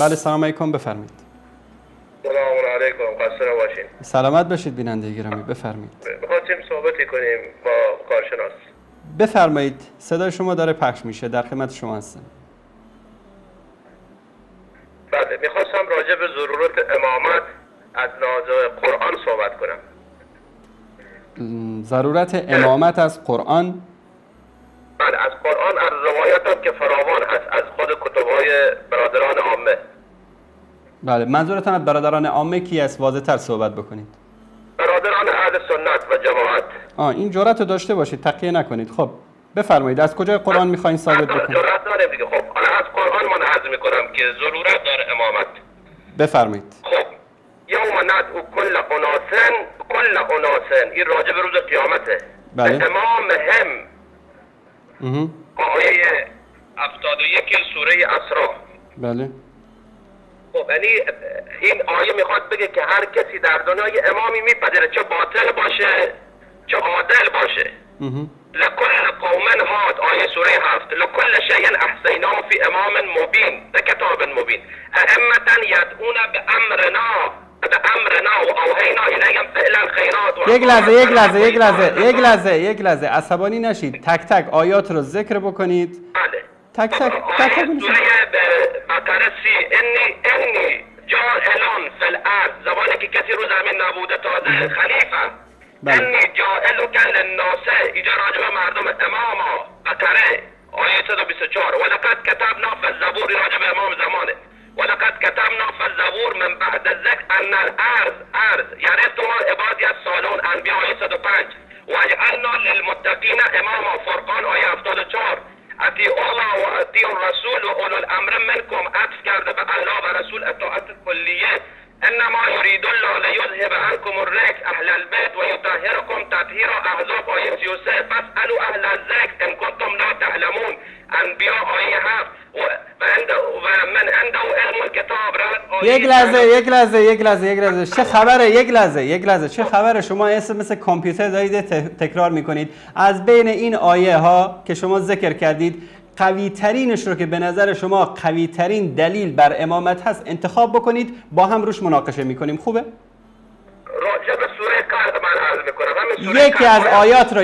بله سلام علیکم، بفرمایید. سلام علیکم، خسته نباشین. سلامت باشید بیننده گرامی، بفرمایید. می‌خواستیم صحبتی کنیم با کارشناس. بفرمایید، صدای شما داره پخش میشه، در خدمت شما هستم. بله، میخواستم راجع به ضرورت امامت از لحاظ قرآن صحبت کنم. ضرورت امامت از قرآن؟ بله، از قرآن، از روایات هم که فراوان هست، از خود کتب‌های برادران عامه. بله، منظورتان از برادران عامه کی است؟ واضح‌تر صحبت بکنید. برادران اهل سنت و جماعت. این جرأت رو داشته باشید، تقیه نکنید. خب بفرمایید، از کجای قرآن میخواین ثابت بکنید؟ جرأت داریم دیگه. خب از قرآن من عرض میکنم که ضرورت داره امامت. بفرمایید. خب یوم ندعو کل اناس، این راجع به روز قیامته. بله. امام آیه 71 سوره اسراء. بله. خب یعنی این آیه میخواد بگه که هر کسی در دنیای امامی میپذیره، چه باطل باشه چه عادل باشه. لکل قوم هاد، آیه سوره 7. لکل شیء احصیناه فی امام مبین، به کتاب مبین. ائمة یدعون بامرنا و اوحینا الیهم فعل الخیرات. یک لحظه عصبانی نشید. تک تک آیات رو ذکر بکنید. بله. تک سوره بقره 30. انی جاعلون فی الارض، زمانی که کسی رو زمین نبوده تازه خلیفه. انی جاعلک للناس، اینجا راجع به مردم. اماما، بقره آیه 124. ولقد کتبنا فی الزبور، راجع به امام زمانه. ولقد کتبنا فی الزبور من بعد الذکر ان الارض یرث عبادی الصالحون، انبیاء آیه 105. وجعلنا للمتقین اماما، فرقان آیه 74. اطیعوا الله و اطیعوا الرسول و اولو الامر منکم، عطف کرده به الله و رسول، اطاعت کلیه. انما یرید الله لیذهب عنکم الرجس اهل البیت و یطهرکم تطهیرا، احزاب آیه 33. فاسالوا اهل الذکر ان کنتم لا تعلمون، انبیاء آیه 7. و من عنده علم الکتاب. یک لحظه چه خبره؟ یک لحظه چه خبره؟ شما مثل کامپیوتر دارید تکرار میکنید. از بین این آیه ها که شما ذکر کردید، قوی ترینش رو که به نظر شما قوی ترین دلیل بر امامت هست انتخاب بکنید، با هم روش مناقشه میکنیم. خوبه؟ راجع به سوره قهر من عرض میکنم. یکی از آیات رو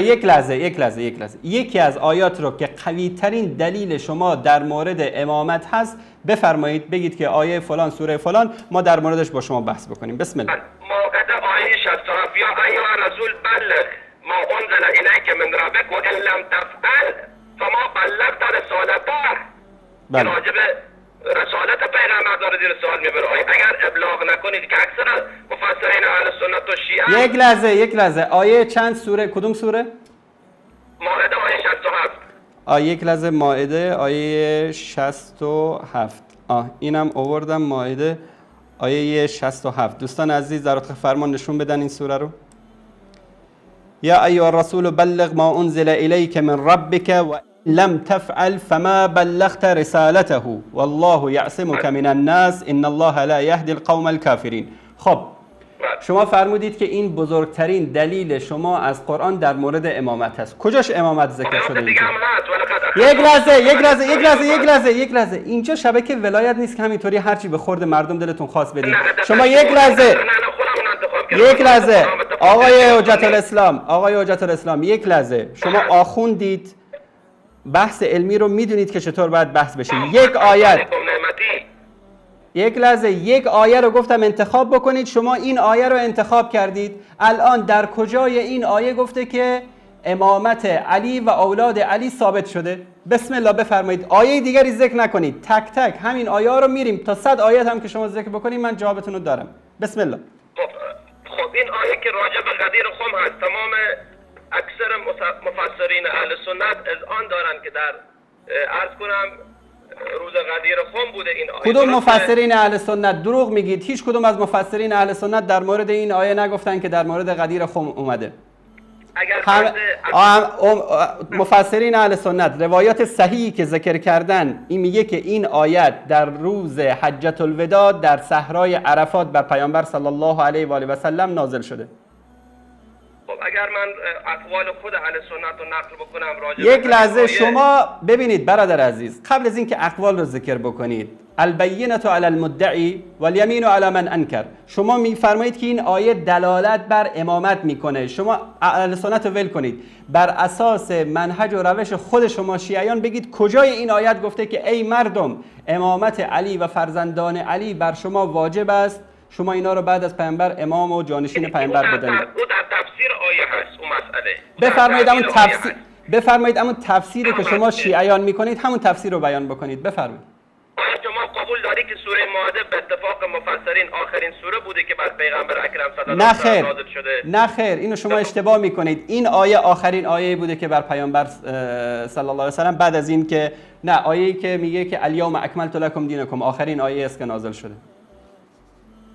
یکی از آیات رو که قوی ترین دلیل شما در مورد امامت هست بفرمایید، بگید که آیه فلان سوره فلان، ما در موردش با شما بحث بکنیم. بسم الله. موقع آیه 67. یا ایها رسول بلغ ما انزل الیک من ربک و ان لم تفعل فما بلغت رسالته. بله. راجع به رسالت پیغمبر داره زیر سوال میبره. اگر ابلاغ نکنید، که اکثر مفسرین اهل سنت و شیعه. یک لحظه آیه چند سوره؟ کدوم سوره؟ مائده آیه 67. یک لحظه، مائده آیه 67. اینم آوردم، مائده آیه 67. دوستان عزیز در اتاق فرمان نشون بدن این سوره رو. یا ایها الرسول بلغ ما انزل الیک من ربک و لم تفعل فما بلغت رسالته والله یعصمک من الناس ان الله لا یهدی القوم الکافرین. خب شما فرمودید که این بزرگترین دلیل شما از قرآن در مورد امامت هست. کجاش امامت ذکر شده اینجا؟ یک لحظه اینجا شبکه ولایت نیست که همینطوری هرچی به خورد مردم دلتون خواست بدید. شما یک لحظه آقای حجت الاسلام یک لحظه، شما آخوندید، بحث علمی رو میدونید که چطور باید بحث بشه. یک آیه رو گفتم انتخاب بکنید، شما این آیه رو انتخاب کردید. الان در کجای این آیه گفته که امامت علی و اولاد علی ثابت شده؟ بسم الله بفرمایید، آیه دیگری ذکر نکنید، تک تک همین آیه ها رو میریم تا 100 آیت هم که شما ذکر بکنید من جوابتون رو دارم. بسم الله. خب این آیه که راجع به غدیر خم هست، تمام اکثر مفسرین اهل سنت از آن دارن که در عرض کنم روز غدیر خم بوده این آیه. کدوم درسته؟ مفسرین اهل سنت دروغ میگید؟ هیچ کدوم از مفسرین اهل سنت در مورد این آیه نگفتن که در مورد غدیر خم اومده. اگر مفسرین اهل سنت روایات صحیحی که ذکر کردن این میگه که این آیت در روز حجة الوداع در صحرای عرفات بر پیامبر صلی الله علیه و آله و سلم نازل شده. خب اگر من اقوال خود اهل سنت رو نقل بکنم راجع یک لحظه شما ببینید برادر عزیز، قبل از اینکه اقوال رو ذکر بکنید، البینة علی المدعی والیمین علی من انکر، شما میفرمایید که این آیه دلالت بر امامت میکنه. شما اهل سنت رو ول کنید، بر اساس منهج و روش خود شما شیعیان بگید کجای این آیت گفته که ای مردم امامت علی و فرزندان علی بر شما واجب است، شما اینا رو بعد از پیامبر امام و جانشین پیامبر بدانید. او در تفسیر آیه هست اون مسئله. بفرمایید همون تفسیری که شما شیعیان میکنید همون تفسیر رو بیان بکنید. بفرمایید. آیا شما قبول داری که سوره مائده به اتفاق مفسرین آخرین سوره بوده که بر پیغمبر اکرم صلی الله علیه و آله نازل شده؟ نه خیر، اینو شما اشتباه میکنید. این آیه آخرین آیه بوده که بر پیامبر صلی الله علیه و سلم بعد از این که نه، آیه‌ای که میگه که الیوم اکملت لکم دینکم آخرین آیه است که نازل شده.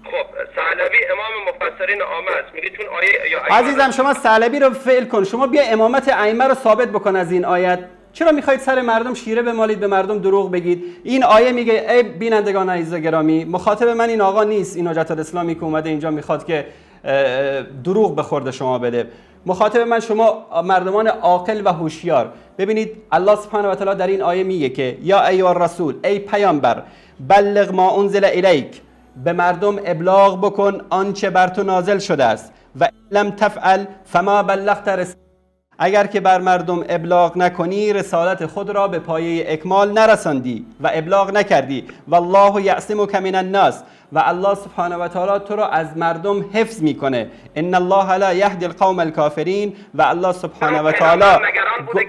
خب ثعلبی امام مفسرین عامه است، میگه چون آیه یا عزیزم شما ثعلبی رو فعل کن، شما بیا امامت ائمه رو ثابت بکن از این آیت. چرا میخواید سر مردم شیره بمالید، به مردم دروغ بگید؟ این آیه میگه ای بینندگان عزیز گرامی، مخاطب من این آقا نیست، این حجت الاسلامی که اومده اینجا میخواد که دروغ به خورد شما بده. مخاطب من شما مردمان عاقل و هوشیار. ببینید الله سبحانه و تعالی در این آیه میگه که یا ایها الرسول، ای پیامبر، بلغ ما انزل الیک، به مردم ابلاغ بکن آنچه بر تو نازل شده است، و لم تفعل فما بلغت رسالته، اگر که بر مردم ابلاغ نکنی رسالت خود را به پایه اکمال نرساندی و ابلاغ نکردی. والله یعصمک من الناس، و الله سبحانه و تعالی تو را از مردم حفظ میکنه. ان الله لا یهدی القوم الکافرین، و الله سبحانه و تعالی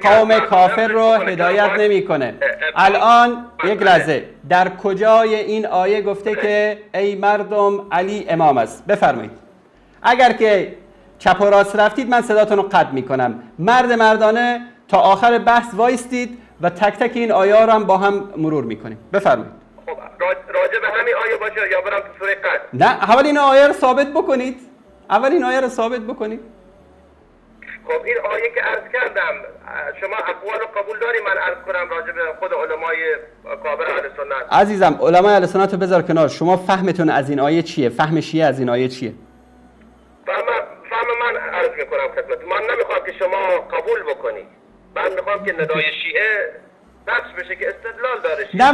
قوم کافر رو هدایت نمیکنه. الان یک لحظه، در کجای این آیه گفته که ای مردم علی امام است؟ بفرمایید. اگر که چپ و راست رفتید من صداتون رو قطع میکنم. مردانه تا آخر بحث وایستید و تک تک این آیه رو هم با هم مرور میکنیم. بفرمایید. خب راجع به همین آیه باشه یا برام تو سوره قد؟ نه، اول این آیه رو ثابت بکنید. خب این آیه که عرض کردم، شما اقوال رو قبول داری من عرض کنم راجع به خود علمای کابر اهل سنت؟ عزیزم علمای اهل سنت رو بذار کنار. شما فهمتون از این آیه چیه؟ فهم شیعه از این آیه چیه؟ فهم من عرض میکنم خدمت. من نمیخوام که شما قبول بکنی، من میخوام که ندای شیعه نقش بشه که استدلال داره. نه،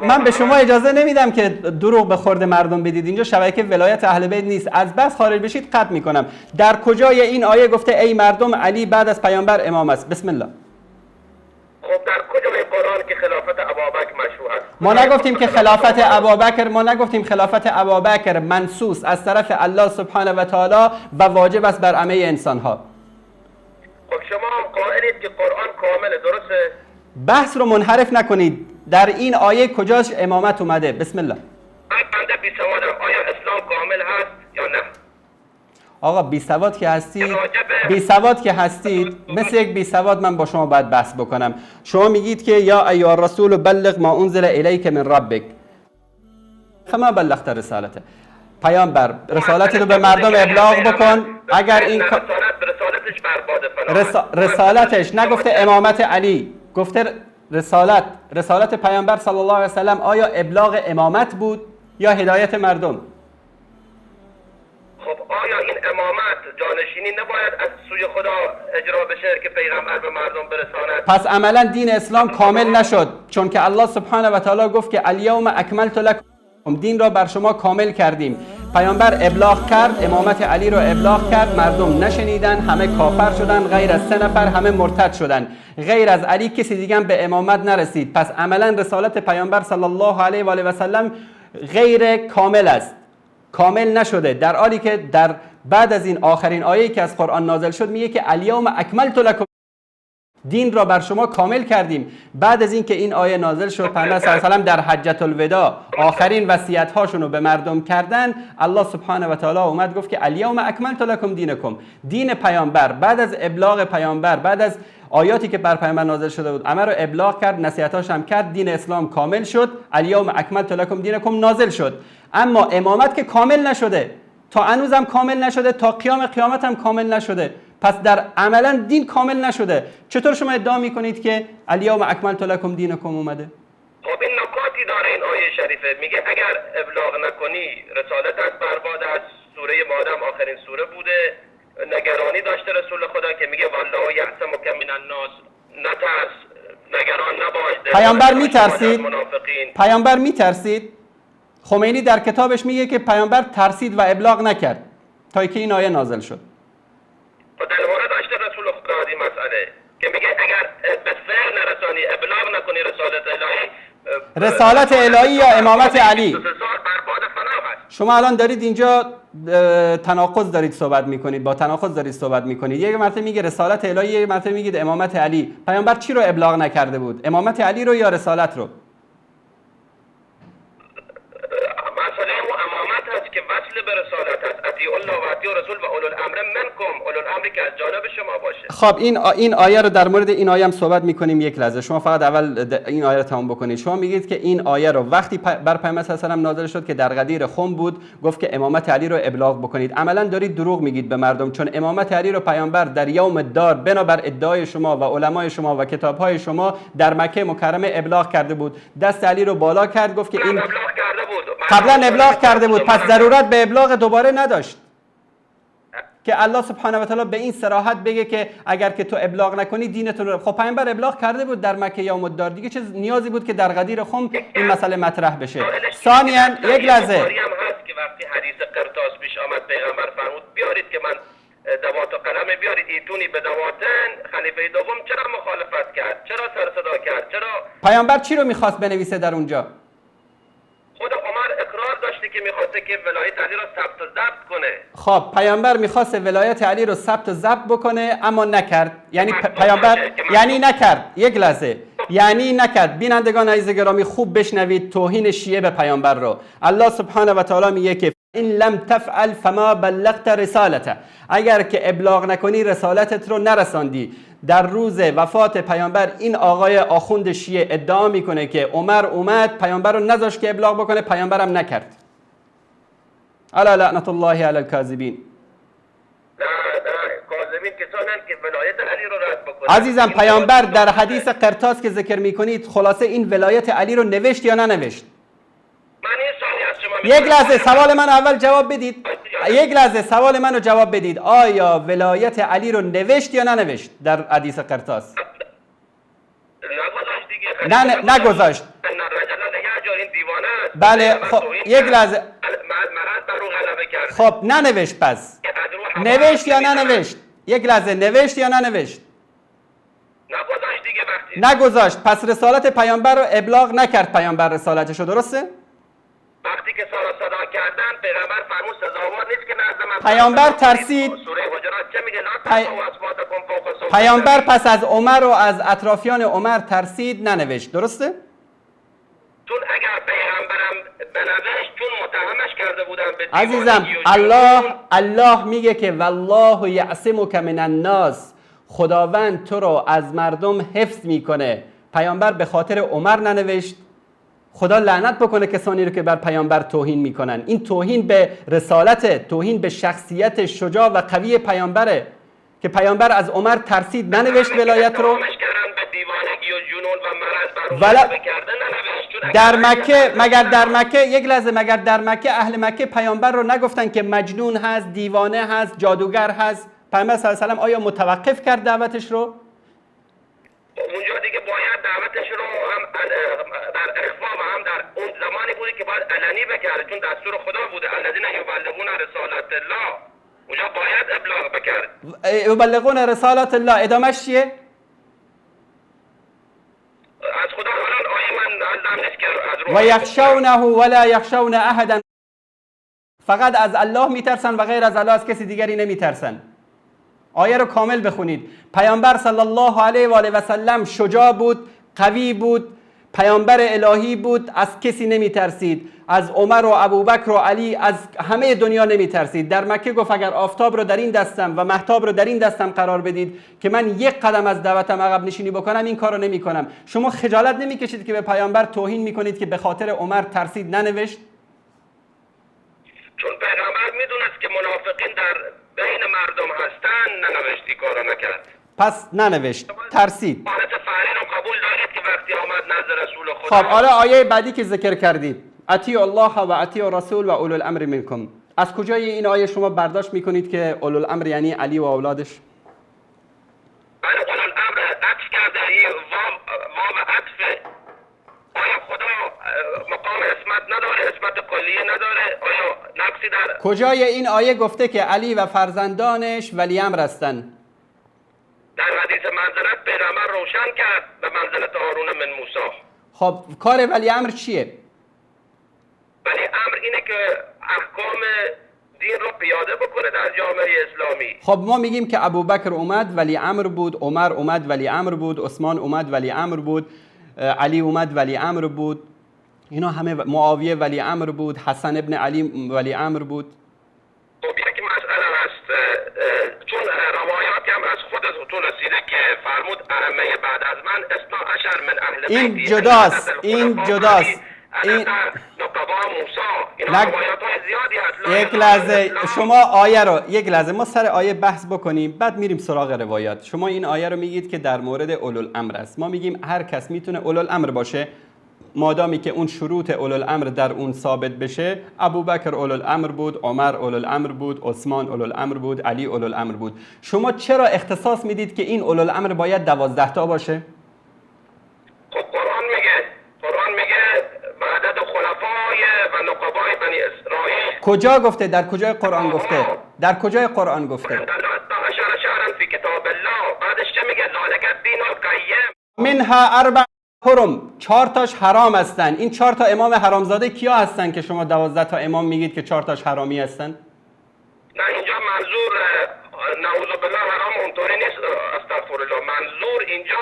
من به شما اجازه نمیدم که دروغ به خورد مردم بدید. اینجا شبکه ولایت اهل بیت نیست. از بس خارج بشید قطع میکنم. در کجای این آیه گفته ای مردم علی بعد از پیامبر امام است؟ بسم الله. خب در کجای قرآن که خلافت ابوبکر مشروع است؟ ما نگفتیم خلافت ابوبکر منصوص از طرف الله سبحانه و تعالی و واجب است بر همه انسان ها. خب شما قائلید که قرآن کامله، درسته؟ بحث رو منحرف نکنید. در این آیه کجاش امامت اومده؟ بسم الله. بنده بی سوادم، آیا اسلام کامل هست یا نه؟ آقا بی سواد که هستید مثل یک بی سواد من با شما باید بحث بکنم. شما میگید که یا ایها الرسول بلغ ما انزل الیک من ربک فما بلغت رسالته. پیامبر رسالت رو به مردم ابلاغ بکن. اگر این رسالتش برباده، رسالتش نگفته امامت علی، گفته رسالت پیامبر صلی الله علیه و سلم آیا ابلاغ امامت بود یا هدایت مردم؟ خب آیا این امامت جانشینی نباید از سوی خدا اجرا بشه که پیغمبر به مردم برساند؟ پس عملا دین اسلام کامل نشد، چون که الله سبحانه و تعالی گفت که الیوم اکملت لکم، دین را بر شما کامل کردیم. پیامبر ابلاغ کرد، امامت علی را ابلاغ کرد، مردم نشنیدن، همه کافر شدن، غیر از 3 نفر همه مرتد شدن. غیر از علی کسی دیگه به امامت نرسید. پس عملا رسالت پیامبر صلی الله علیه و آله و سلم غیر کامل است، کامل نشده. در حالی که در بعد از این آخرین آیه‌ای که از قرآن نازل شد میگه که الیوم اکملت لکم، دین را بر شما کامل کردیم. بعد از اینکه این آیه نازل شد، پیامبر صلی الله علیه و در حجة الوداع آخرین وصیت هاشون رو به مردم کردن، الله سبحانه و تعالی اومد گفت که الیوم اکملت لکم دینکم. دین پیامبر بعد از ابلاغ پیامبر، بعد از آیاتی که بر پیامبر نازل شده بود، همه رو ابلاغ کرد، نصیحتاش هم کرد، دین اسلام کامل شد. الیوم اکملت لکم دینکم نازل شد. اما امامت که کامل نشده، تا هنوزم کامل نشده، تا قیامت هم کامل نشده. پس در عملا دین کامل نشده. چطور شما ادعا میکنید که الیوم اکملت لکم دینکم اومده؟ خب این نکاتی داره این آیه شریفه. میگه اگر ابلاغ نکنی رسالتت برباد است. سوره مادم آخرین سوره بوده. نگرانی داشته رسول خدا که میگه والله یعصمک من الناس، نترس، نگران نباش. پیامبر میترسید؟ پیامبر میترسید؟ خمینی در کتابش میگه که پیامبر ترسید و ابلاغ نکرد تا اینکه این آیه نازل شد. و در مورد داشته رسول خدا این مسئله که میگه اگر به فعل نرسانی، ابلاغ نکنی رسالت الهی، رسالت الهی یا امامت علی، برباد فنا هست. شما الان دارید اینجا تناقض دارید صحبت میکنید، با تناقض دارید صحبت میکنید. یک مرتبه میگه رسالت الهی، یک مرتبه میگید امامت علی. پیامبر چی رو ابلاغ نکرده بود؟ امامت علی رو یا رسالت رو؟ مسئله امامت هست که وصل به رسالت هست. اطیعوا الله و اطیعوا رسول و اولو الامر منکم، اولو الامر که از جانب شما باشه. خب این آیه رو در مورد این آیه هم صحبت میکنیم. یک لحظه شما فقط اول این آیه رو تمام بکنید. شما میگید که این آیه رو وقتی بر پیامبر صلی الله علیه و نازل شد که در غدیر خم بود، گفت که امامت علی رو ابلاغ بکنید. عملا دارید دروغ میگید به مردم، چون امامت علی رو پیامبر در یوم الدار بنابر ادعای شما و علمای شما و کتابهای شما در مکه مکرمه ابلاغ کرده بود. دست علی رو بالا کرد، گفت که این قبلا ابلاغ کرده بود، پس ضرورت به ابلاغ دوباره نداشت که الله سبحانه و تعالی به این صراحت بگه که اگر که تو ابلاغ نکنی دینتون رو. خب پیامبر ابلاغ کرده بود در مکه یوم الدار، دیگه چه نیازی بود که در غدیر خم این مسئله مطرح بشه؟ ثانیاً یک لحظه هم هست که وقتی حدیث قرطاس پیش آمد پیغمبر فرمود بیارید که من دوات و قلم بیارید، ایتونی به دواتن. خلیفه دوم چرا مخالفت کرد؟ چرا سر صدا کرد؟ چرا پیامبر چی رو میخواست بنویسه در اونجا؟ خود عمر اقرار داشته که میخواسته که ولایت علی را ثبت و ضبط کنه. خب پیامبر میخواست ولایت علی رو ثبت و ضبط بکنه اما نکرد. یعنی پیامبر یعنی نکرد. یک لحظه، یعنی نکرد. بینندگان عزیز گرامی خوب بشنوید توهین شیعه به پیامبر رو. الله سبحانه و تعالی میگه که این لم تفعل فما بلغت رسالته، اگر که ابلاغ نکنی رسالتت رو نرساندی. در روز وفات پیامبر این آقای آخوند شیعه ادعا میکنه که عمر اومد پیامبر رو نذاشت که ابلاغ بکنه، پیامبرم نکرد. الا لعنت الله علی الکاذبین. کاذبین کسانند که ولایت علی رو رد بکنه. عزیزم پیامبر در حدیث قرطاس که ذکر میکنید خلاصه این ولایت علی رو نوشت یا ننوشت؟ من این سوالی از شما یک لحظه سوال من اول جواب بدید. یک لحظه سوال منو جواب بدید. آیا ولایت علی رو نوشت یا ننوشت در حدیث قرطاس؟ نه نگذاشت. بله خب یک لحظه. خب ننوشت پس. نوشت یا ننوشت؟ یک لحظه نوشت یا ننوشت؟ نگذاشت. پس رسالت پیامبر رو ابلاغ نکرد پیامبر رسالتشو، درسته؟ وقتی که سارا صدا کردن پیغمبر فرمود سزاوار نیست که نزد من. پیامبر ترسید. سوره حجرات چه میگه؟ لا ترفعوا اصواتکم فوق صوت. پیامبر پس از عمر و از اطرافیان عمر ترسید، ننوشت، درسته؟ چون اگر پیغمبرم بنوشت چون متهمش کرده بودن به عزیزم الله میگه که والله یعصمک من الناس، خداوند تو رو از مردم حفظ میکنه. پیامبر به خاطر عمر ننوشت. خدا لعنت بکنه کسانی رو که بر پیامبر توهین میکنن. این توهین به رسالت، توهین به شخصیت شجاع و قوی پیامبره که پیامبر از عمر ترسید ننوشت ولایت رو. در مکه یک لحظه مگر در مکه اهل مکه پیامبر رو نگفتن که مجنون هست، دیوانه هست، جادوگر هست؟ پیامبر صلی الله علیه و آله آیا متوقف کرد دعوتش رو؟ اونجا دیگه باید دعوتش رو هم در اخفا و هم در اون زمانی بوده که باید علنی بکرد، چون دستور خدا بوده الذین یبلغون رسالت الله. اونجا باید ابلاغ بکرد. یبلغون رسالت الله ادامش چیه؟ از خدا الان آیه من علم نیست که از و یخشونه ولا یخشون احدا، فقط از الله میترسن و غیر از الله از کسی دیگری نمیترسن. آیه رو کامل بخونید. پیامبر صلی الله علیه و آله و سلم شجاع بود، قوی بود، پیامبر الهی بود، از کسی نمی ترسید، از عمر و ابوبکر و علی، از همه دنیا نمی ترسید. در مکه گفت اگر آفتاب رو در این دستم و مهتاب رو در این دستم قرار بدید که من یک قدم از دعوتم عقب نشینی بکنم، این کارو نمی کنم. شما خجالت نمی کشید که به پیامبر توهین می کنید که به خاطر عمر ترسید ننوشت؟ چون پیغمبر میدونست که منافقین در بین مردم هستن، ننوشتی کارو نکرد. پس ننوشت، ترسید. حالت فعلی رو قبول دارید که وقتی آمد نزد رسول خدا. خب حالا آیه بعدی که ذکر کردید، اطیعوا الله و اطیعوا الرسول و اولو الامر منکم، از کجای این آیه شما برداشت میکنید که اولو الامر یعنی علی و اولادش؟ بله، اولو الامر عطف کرده، این واو عطفه. آیا خدا مقام اسمت نداره، اسمت کلیه نداره؟ آیا نقصی در کجای این آیه گفته که علی و فرزندانش ولی امر هستند؟ در حدیث منزلت پیغمبر روشن کرد به منزلت هارون من موسی. خب کار ولی امر چیه؟ ولی امر اینه که احکام دین رو پیاده بکنه در جامعه اسلامی. خب ما میگیم که ابوبکر اومد ولی امر بود، عمر اومد ولی امر بود، عثمان اومد ولی امر بود، علی اومد ولی امر بود، اینا همه معاویه ولی امر بود، حسن ابن علی ولی امر بود. خب یک مسئله هست، چون روایاتی هم از خودتون رسیده که فرمود ائمه بعد از من 12 من اهل بیتی. این جداست، این جداست. این نقبا موسی، این روایات‌های زیادی هست. یک لحظه شما آیه رو، یک لحظه ما سر آیه بحث بکنیم بعد میریم سراغ روایات. شما این آیه رو میگید که در مورد اولوالامر است. ما میگیم هر کس میتونه اولوالامر باشه مادامی که اون شروط اولوالامر در اون ثابت بشه. ابوبکر اولوالامر بود، عمر اولوالامر بود، عثمان اولوالامر بود، علی اولوالامر بود. شما چرا اختصاص میدید که این اولوالامر باید 12 تا باشه؟ خب قرآن میگه بعد خلفای و نقبای بنی اسرائیل. کجا گفته؟ در کجای قرآن گفته؟ در کجای قرآن گفته؟ 12 شهرا فی کتاب الله. بعدش چه میگه؟ ذالک الدین القیم. منها 4 حرم، 4 تاش حرام هستن. این 4 تا امام حرامزاده کیا هستن که شما 12 تا امام میگید که 4 تاش حرامی هستن؟ نه اینجا منظور نعوذ بالله حرام اونطوری نیست، استغفرالله. منظور اینجا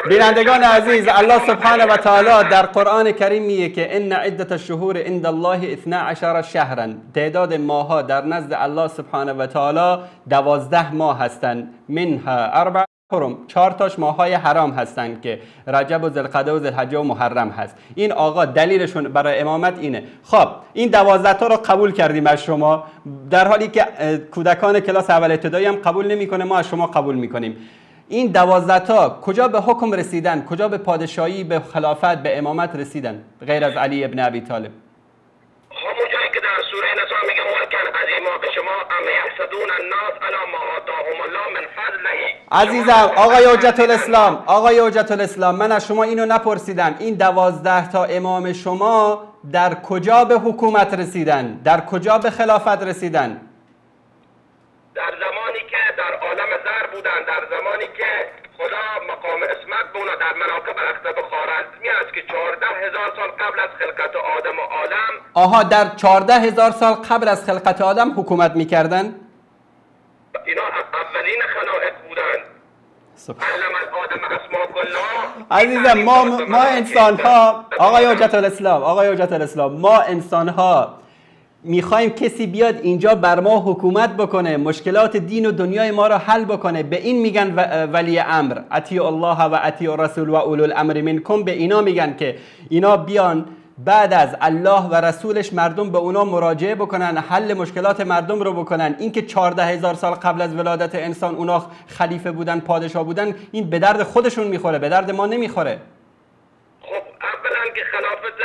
بینندگان عزیز، الله سبحانه و تعالی در قرآن کریم میگه که ان عدت الشهور عند الله 12 شهرا، تعداد ماها در نزد الله سبحانه و تعالی 12 ماه هستند. منها 4 حرم، 4 تاش ماهای حرام هستند که رجب و ذوالقعده و ذوالحجه و محرم هست. این آقا دلیلشون برای امامت اینه. خب این 12 تا رو قبول کردیم از شما، در حالی که کودکان کلاس اول ابتدایی هم قبول نمیکنه، ما از شما قبول میکنیم. این 12 تا کجا به حکم رسیدن؟ کجا به پادشاهی، به خلافت، به امامت رسیدن غیر از علی ابن ابی طالب؟ همون جایی که در سوره نساء میگه ملکن عظیما به شما ام یحسدون الناس علی ما آتاهم الله من فضله. عزیزم آقای حجت الاسلام، آقای حجت الاسلام، من از شما اینو نپرسیدم. این 12 تا امام شما در کجا به حکومت رسیدن؟ در کجا به خلافت رسیدن؟ در زمانی که در عالم زر بودن، در زمانی که خدا مقام اسمت به اونا در مناقب اختب خوارزمی است که 14,000 سال قبل از خلقت آدم و عالم. آها، در 14,000 سال قبل از خلقت آدم حکومت میکردن؟ اینا اولین خلائق بودن. علم الآدم اسماء کلها. عزیزم ما انسان ها، آقای حجت الاسلام، ما انسان ها میخوایم کسی بیاد اینجا بر ما حکومت بکنه، مشکلات دین و دنیای ما را حل بکنه. به این میگن ولی امر، اطیعوا الله و اطیعوا الرسول و اولو الامر منکم. به اینا میگن که اینا بیان بعد از الله و رسولش مردم به اونا مراجعه بکنن، حل مشکلات مردم رو بکنن. این که 14,000 سال قبل از ولادت انسان اونا خلیفه بودن، پادشاه بودن، این به درد خودشون میخوره، به درد ما نمیخوره. خب اولا که خلافت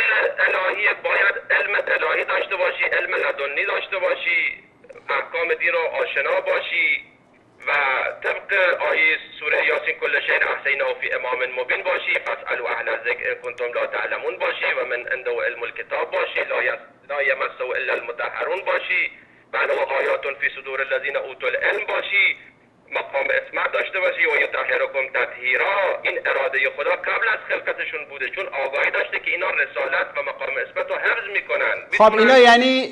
الهی باید علم الهی داشته باشی، علم لدنی داشته باشی، احکام دین رو آشنا باشی و طبق آیه سوره یاسین کل شیء احصیناه فی امام مبین باشی. فاسالوا اهل الذکر ان کنتم لا تعلمون باشی و من عنده علم الکتاب باشی، لا یمسه الا المطهرون باشی، بل و آیات فی صدور الذین اوتوا العلم باشی. مقام اسمت داشته باشی و یطهرکم تطهیرا، این اراده خدا قبل از خلقتشون بوده، چون آگاهی داشته که اینا رسالت و مقام اسمت رو حفظ میکنن. خب اینا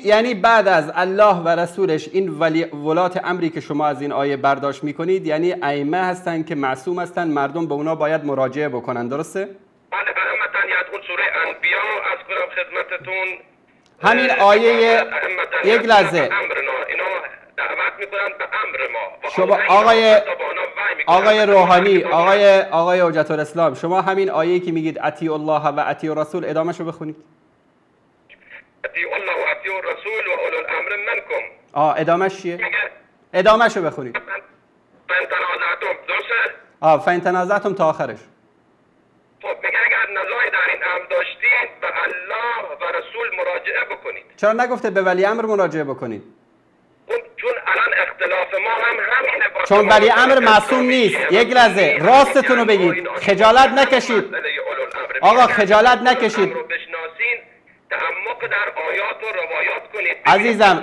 یعنی بعد از الله و رسولش این ولات امری که شما از این آیه برداشت میکنید یعنی ائمه هستن که معصوم هستن، مردم به اونا باید مراجعه بکنن، درسته؟ بله، مثلا اون سوره انبیا از کنم خدمتتون، همین آیه یک لحظه اینا دعوت میکنن به امر ما. شما آقای روحانی، آقای حجت الاسلام، شما همین آیه که میگید اطیع الله و اطیع الرسول ادامهشو بخونید. اطیع الله و اطیع الرسول و اولو الامر منکم. ادامهش چیه؟ ادامهشو بخونید. فان تنازعتم، درسته؟ فان تنازعتم تا آخرش. خب میگه اگر نزاعی در این امر داشتید به الله و رسول مراجعه بکنید. چرا نگفته به ولی امر مراجعه بکنید؟ چون الان اختلاف ما هم همینه. چون ولی امر معصوم نیست. یک لحظه راستتون رو بگید، خجالت نکشید آقا، خجالت نکشید. تعمق در آیات و روایات کنید. عزیزم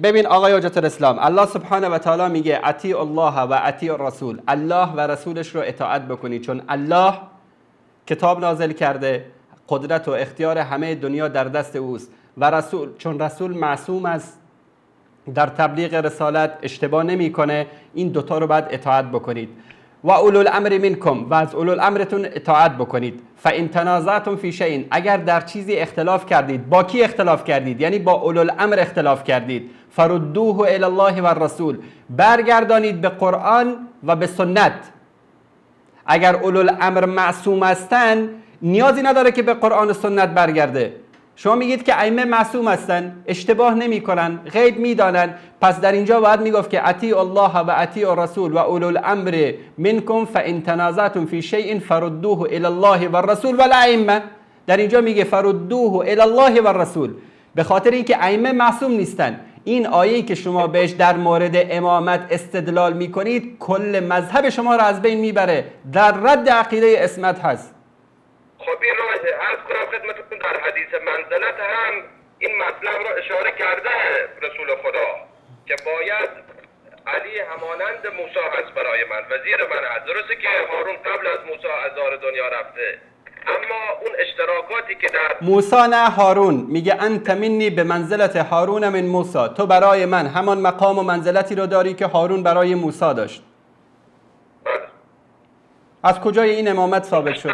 ببین آقای حجت الاسلام، الله سبحانه و تعالی میگه اطیع الله و اطیع الرسول، الله و رسولش رو اطاعت بکنید، چون الله کتاب نازل کرده، قدرت و اختیار همه دنیا در دست اوست و رسول، چون رسول معصوم است، در تبلیغ رسالت اشتباه نمیکنه، این دوتا رو باید اطاعت بکنید. و اولو الامر منکم، و از اولو الامرتون اطاعت بکنید. فان تنازعتم فی شیء، اگر در چیزی اختلاف کردید، با کی اختلاف کردید؟ یعنی با اولو الامر اختلاف کردید، فردوه الی الله و الرسول، برگردانید به قرآن و به سنت. اگر اولو الامر معصوم هستن نیازی نداره که به قرآن و سنت برگرده. شما میگید که ائمه معصوم هستن، اشتباه نمیکنن، غیب میدانن، پس در اینجا باید میگفت که اطیع الله و اطیع الرسول و اولو الامر منکم فان تنازعتم فی شیء فردوه الی الله و الرسول و الائمه. در اینجا میگه فردوه الی الله و الرسول، به خاطر اینکه ائمه معصوم نیستن. این آیه‌ای که شما بهش در مورد امامت استدلال میکنید کل مذهب شما را از بین میبره، در رد عقیده اسمت هست. خب این را عرض کنم خدمتتون، در حدیث منزلت هم این مطلب را اشاره کرده رسول خدا که باید علی همانند موسی هست برای من، وزیر من هست. درسته که هارون قبل از موسی از دار دنیا رفته، اما اون اشتراکاتی که در موسی نه هارون، میگه انت منی به منزلت هارون من موسی، تو برای من همان مقام و منزلتی رو داری که هارون برای موسی داشت. از کجای این امامت ثابت شد؟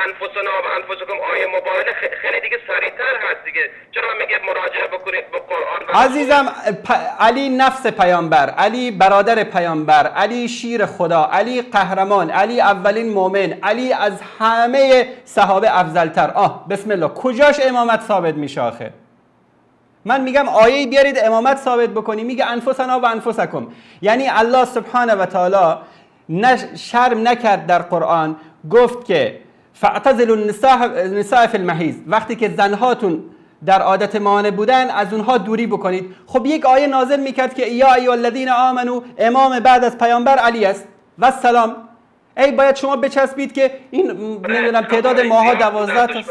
انفسنا و انفسکم آیه مباهله خیلی دیگه سریعتر هست دیگه. چرا میگه مراجعه بکنید به قرآن؟ عزیزم علی نفس پیامبر، علی برادر پیامبر، علی شیر خدا، علی قهرمان، علی اولین مؤمن، علی از همه صحابه افضلتر. بسم الله، کجاش امامت ثابت میشه آخه؟ من میگم آیه بیارید امامت ثابت بکنی، میگه انفسنا و انفسکم. یعنی الله سبحانه و تعالی شرم نکرد در قرآن، گفت که فاعتزلوا النساء فی المحیض، وقتی که زنهاتون در عادت ماهانه بودن از اونها دوری بکنید. خب یک آیه نازل میکرد که یا ایها الذین آمنو، امام بعد از پیامبر علی است و سلام. باید شما بچسبید که این نمیدونم تعداد ماها 12 تا الان هم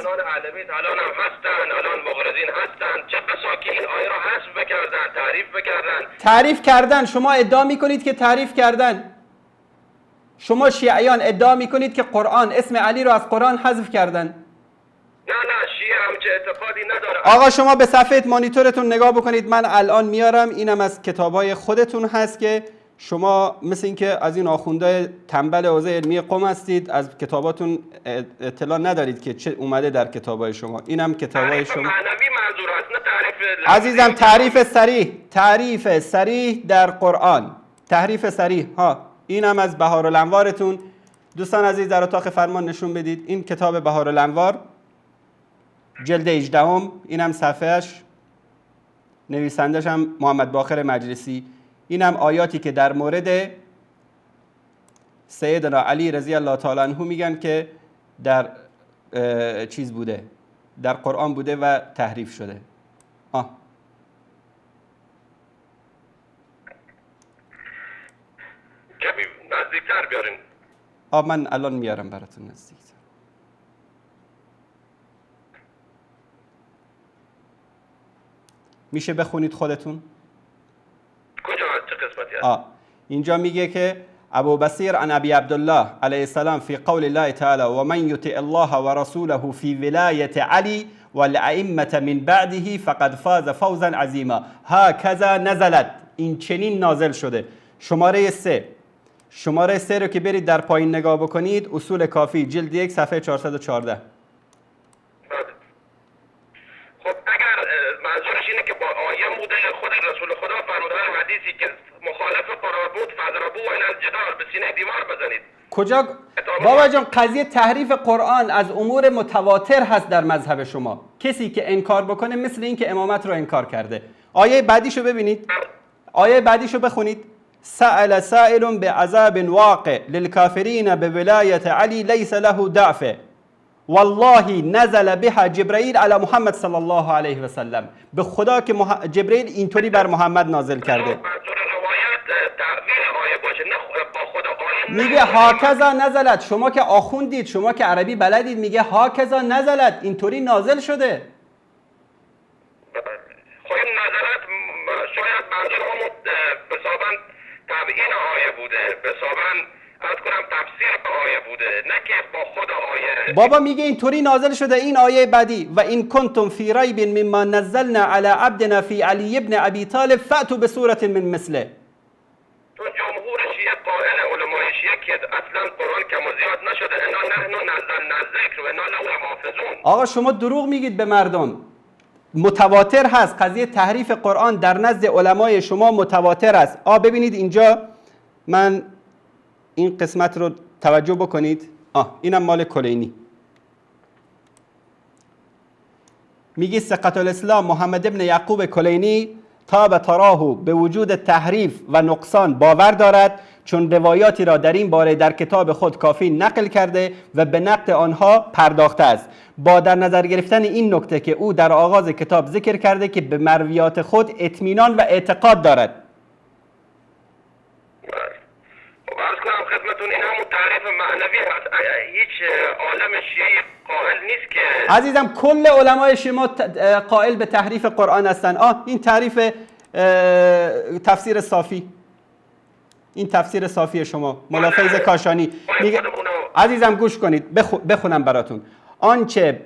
هستن، الان مغرضین هستن، چه بسا که این آیه را حذف بکردن، تعریف بکردن. شما ادعا میکنید که تعریف کردن. شما شیعیان ادعا میکنید که قرآن اسم علی رو از قرآن حذف کردن. نه شیعه همچه اعتقادی نداره. آقا شما به صفحه مانیتورتون نگاه بکنید، من الان میارم، اینم از کتابای خودتون هست که شما مثل اینکه از این آخوندهای تنبل حوزه علمی قم هستید، از کتاباتون اطلاع ندارید که چه اومده در کتابای شما. اینم کتابای شما. معنوی منظور است، نه تعریف. عزیزم تعریف صریح در قرآن، تعریف صریح اینم از بهارالانوارتون. دوستان عزیز در اتاق فرمان نشون بدید. این کتاب بهارالانوار جلد 18، اینم صفحهش، نویسندش هم محمد باقر مجلسی. اینم آیاتی که در مورد سیدنا علی رضی الله تعالی عنه میگن که در چیز بوده، در قرآن بوده و تحریف شده. کمی نزدیکتر بیارین. من الان میارم براتون نزدیکتر. میشه بخونید خودتون؟ کجا؟ چه قسمتی هست؟ اینجا میگه که ابو بصیر عن ابی عبدالله علیه السلام فی قول الله تعالی و من یطع الله و رسوله فی ولایت علی والائمه من بعده فقد فاز فوزا عظیما. هکذا نزلت، این چنین نازل شده. شماره 3 رو که برید در پایین نگاه بکنید، اصول کافی جلد 1 صفحه 414. خب اگر منظورش اینه که با آیه بوده خود رسول خدا فرمودن حدیثی که مخالف قرآن بود فضربوا الی الجدار، به سینه دیوار بزنید. کجا بابا جان قضیه تحریف قرآن از امور متواتر هست در مذهب شما. کسی که انکار بکنه مثل این که امامت رو انکار کرده. آیه بعدیشو ببینید، آیه بعدیشو بخونید. سأل سائل بعذاب واقع للكافرین بولایت علی لیس له دافع والله نزل بها جبرائیل علی محمد صلی الله علیه و سلم. به خدا که جبرائیل اینطوری بر محمد نازل کرده. میگه هاکذا نزلت. شما که آخوندید، شما که عربی بلدید، میگه هاکذا نزلت، اینطوری نازل شده. خب این نظرت شاید منظور همون بسابن تبیین آیه بوده، بسابن از کنم تفسیر آیه بوده، نه که با خود آیه. بابا میگه اینطوری نازل شده. این آیه بعدی و این کنتم فی ریب مما نزلنا علی عبدنا فی علی ابن ابی طالب فأتوا بسورة من مثله. تو جمهور شیعه قائل علمای شیعه که اصلا قرآن کم و زیاد نشده، انا نحن نزلنا الذکر و انا له حافظون. آقا شما دروغ میگید به مردم. متواتر هست قضیه تحریف قرآن در نزد علمای شما، متواتر است. ببینید اینجا، من این قسمت رو توجه بکنید. اینم مال کلینی. میگی ثقة الاسلام محمد ابن یعقوب کلینی تا تراه به وجود تحریف و نقصان باور دارد، چون روایاتی را در این باره در کتاب خود کافی نقل کرده و به نقد آنها پرداخته است، با در نظر گرفتن این نکته که او در آغاز کتاب ذکر کرده که به مرویات خود اطمینان و اعتقاد دارد. عرض کنم خدمتون این همون تعریف معنوی هست. هیچ عالم شیعی قائل نیست که عزیزم کل علمای شما قائل به تحریف قرآن هستن. این تعریف تفسیر صافی، این تفسیر صافی شما مولا فیض کاشانی میگه. عزیزم گوش کنید، بخونم براتون. آنچه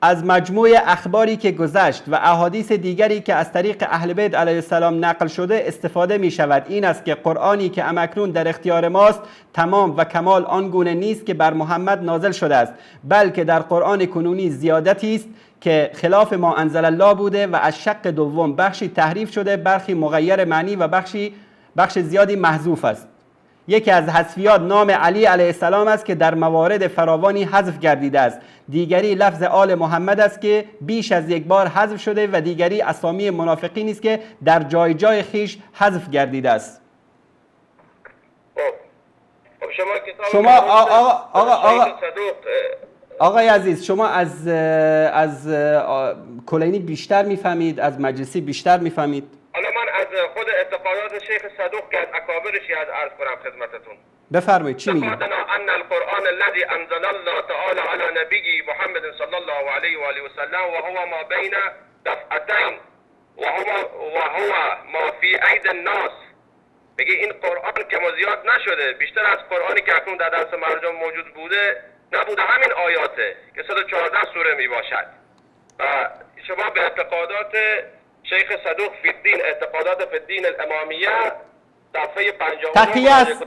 از مجموع اخباری که گذشت و احادیث دیگری که از طریق اهل بیت علیه السلام نقل شده استفاده می شود این است که قرآنی که امکنون در اختیار ماست تمام و کمال آنگونه نیست که بر محمد نازل شده است، بلکه در قرآن کنونی زیادتی است که خلاف ما انزل الله بوده و از شق دوم بخشی تحریف شده، برخی مغیر معنی و بخش زیادی محذوف است. یکی از حذفیات نام علی علیه السلام است که در موارد فراوانی حذف گردیده است. دیگری لفظ آل محمد است که بیش از یک بار حذف شده و دیگری اسامی منافقین است که در جای جای خیش حذف گردیده است. شما آقای عزیز، شما از کلینی بیشتر میفهمید، از مجلسی بیشتر میفهمید. حالا من از خود اعتقادات شیخ صدوق که از اکابرش یاد عرض کنم خدمتتون. بفرمایید چی میگه؟ اعتقادنا ان القرآن الذي انزل الله تعالی علی نبیه محمد صلی الله علیه و آله و سلم و هو ما بین دفعتین و هو ما فی اید الناس. میگه این قرآن که زیاد نشده، بیشتر از قرآنی که اکنون در دست مردم موجود نبوده همین آیاته که 114 سوره می باشد. و شما به اعتقادات شیخ صدوق فی الدین، اعتقادات فی الدین الامامیه صفحه 50 تقیه است.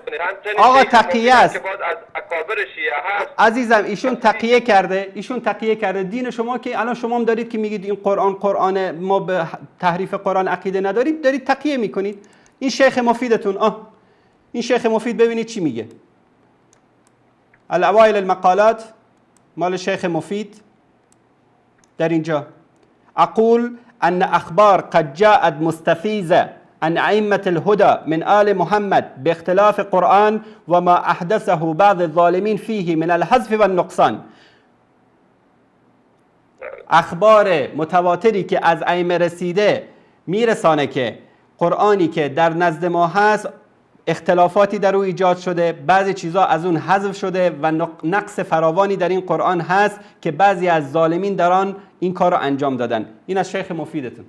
آقا تقیه است. که باز از اکابر شیعه هست. عزیزم ایشون تقیه کرده دین شما که الان شما هم دارید که میگید این قرآن ما به تحریف قرآن عقیده ندارید، دارید تقیه میکنید. این شیخ مفیدتون این شیخ مفید ببینید چی میگه. الاوائل المقالات مال شیخ مفید در اینجا اقول ان اخبار قد جاءت مستفیزه عن ائمة الهدى من آل محمد باختلاف قرآن وما احدثه بعض الظالمین فيه من الحذف والنقصان. اخبار متواتری که از ائمه رسیده میرسانه که قرآنی که در نزد ما هست اختلافاتی در او ایجاد شده، بعضی چیزا از اون حذف شده و نقص فراوانی در این قرآن هست که بعضی از ظالمین در آن این کار رو انجام دادن. این از شیخ مفیدتون.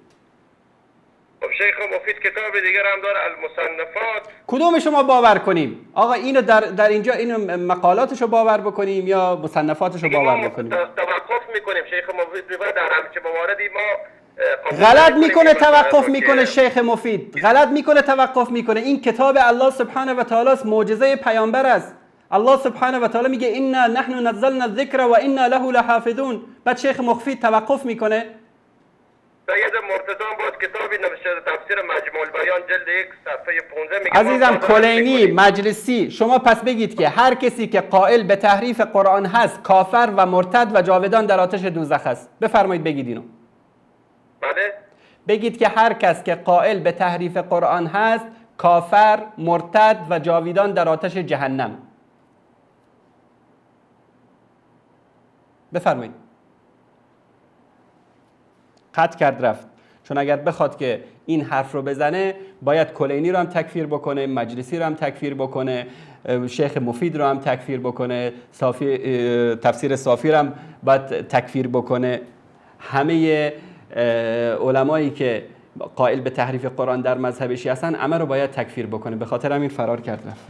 شیخ مفید کتاب دیگر هم داره المصنفات. کدوم شما باور کنیم؟ آقا اینو در اینجا اینو مقالاتشو باور بکنیم یا مصنفاتشو باور بکنیم؟ توقف میکنیم شیخ مفید میگه در همچه مواردی ما غلط میکنه توقف میکنه شیخ مفید، غلط میکنه توقف میکنه. این کتاب الله سبحانه و تعالی است، معجزه پیامبر است. الله سبحانه و تعالی میگه انا نحن نزلنا الذکر و انا له لحافظون. بعد شیخ مفید توقف میکنه. سید مرتضی باز کتابی نوشته تفسیر مجموع البیان جلد 1 صفحه 15 میگه عزیزم کلینی مجلسی، شما پس بگید که هر کسی که قائل به تحریف قرآن هست کافر و مرتد و جاودان در آتش دوزخ است. بفرمایید بگید اینو. بله بگید که هر کس که قائل به تحریف قرآن هست کافر، مرتد و جاویدان در آتش جهنم. بفرمایید. قطع کرد رفت. چون اگر بخواد که این حرف رو بزنه باید کلینی رو هم تکفیر بکنه، مجلسی رو هم تکفیر بکنه، شیخ مفید رو هم تکفیر بکنه، تفسیر صافی رو هم باید تکفیر بکنه. همه علمایی که قائل به تحریف قرآن در مذهب شیعه هستن همه رو باید تکفیر بکنه. به خاطر همین فرار کرد رفت.